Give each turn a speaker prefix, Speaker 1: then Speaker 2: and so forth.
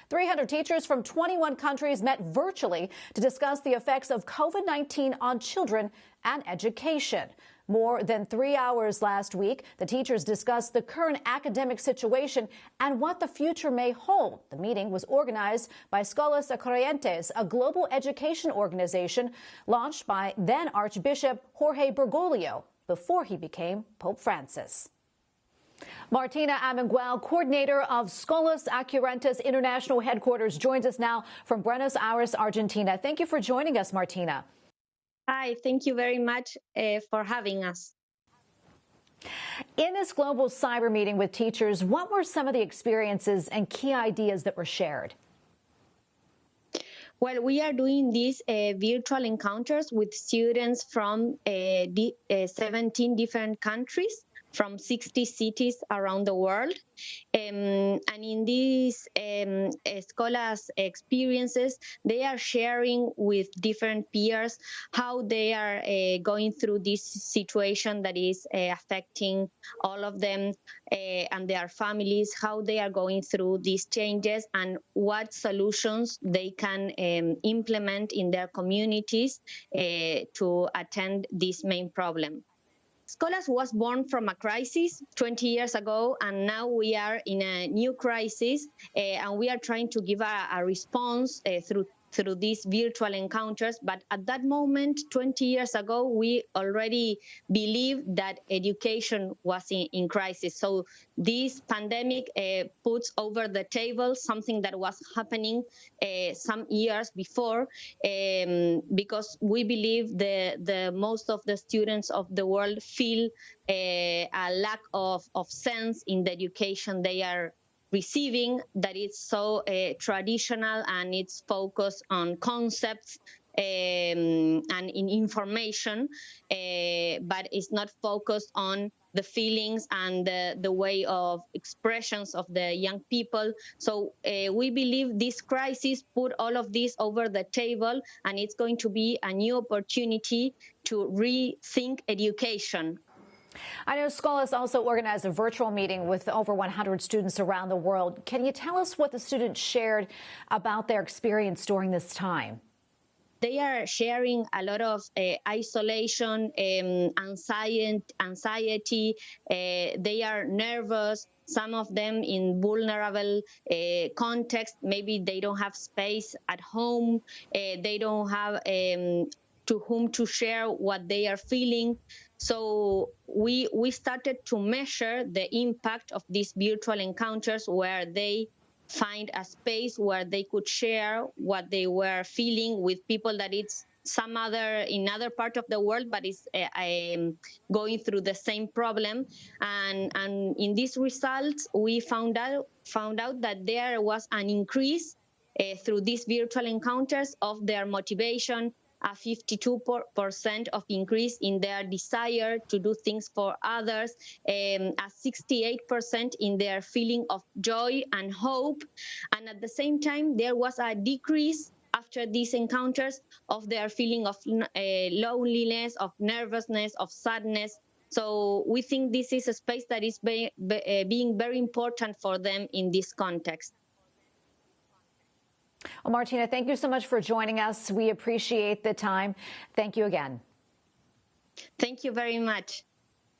Speaker 1: 300 teachers from 21 countries met virtually to discuss the effects of COVID-19 on children and education. More than 3 hours last week, the teachers discussed the current academic situation and what the future may hold. The meeting was organized by Scholas Occurrentes, a global education organization launched by then Archbishop Jorge Bergoglio before he became Pope Francis. Martina Amengual, coordinator of Scholas Occurrentes International Headquarters, joins us now from Buenos Aires, Argentina. Thank you for joining us, Martina.
Speaker 2: Hi, thank you very much for having us.
Speaker 1: In this global cyber meeting with teachers, what were some of the experiences and key ideas that were shared?
Speaker 2: Well, we are doing these virtual encounters with students from 17 different countries, from 60 cities around the world. And in these Scholas experiences, they are sharing with different peers how they are going through this situation that is affecting all of them and their families, how they are going through these changes and what solutions they can implement in their communities to attend this main problem. Scholas was born from a crisis 20 years ago, and now we are in a new crisis, and we are trying to give a response through these virtual encounters. But at that moment, 20 years ago, we already believed that education was in crisis. So this pandemic puts over the table something that was happening some years before, because we believe the most of the students of the world feel a lack of sense in the education they are receiving, that it's so traditional and it's focused on concepts and in information, but it's not focused on the feelings and the way of expressions of the young people. So we believe this crisis put all of this over the table, and it's going to be a new opportunity to rethink education.
Speaker 1: I know Scholas also organized a virtual meeting with over 100 students around the world. Can you tell us what the students shared about their experience during this time?
Speaker 2: They are sharing a lot of isolation, anxiety. They are nervous. Some of them in vulnerable context. Maybe they don't have space at home. They don't have to whom to share what they are feeling. So we started to measure the impact of these virtual encounters, where they find a space where they could share what they were feeling with people that it's in other part of the world, but is going through the same problem. And in these results, we found out that there was an increase through these virtual encounters of their motivation, a 52% of increase in their desire to do things for others, a 68% in their feeling of joy and hope. And at the same time, there was a decrease after these encounters of their feeling of loneliness, of nervousness, of sadness. So we think this is a space that is being very important for them in this context.
Speaker 1: Well, Martina, thank you so much for joining us. We appreciate the time. Thank you again.
Speaker 2: Thank you very much.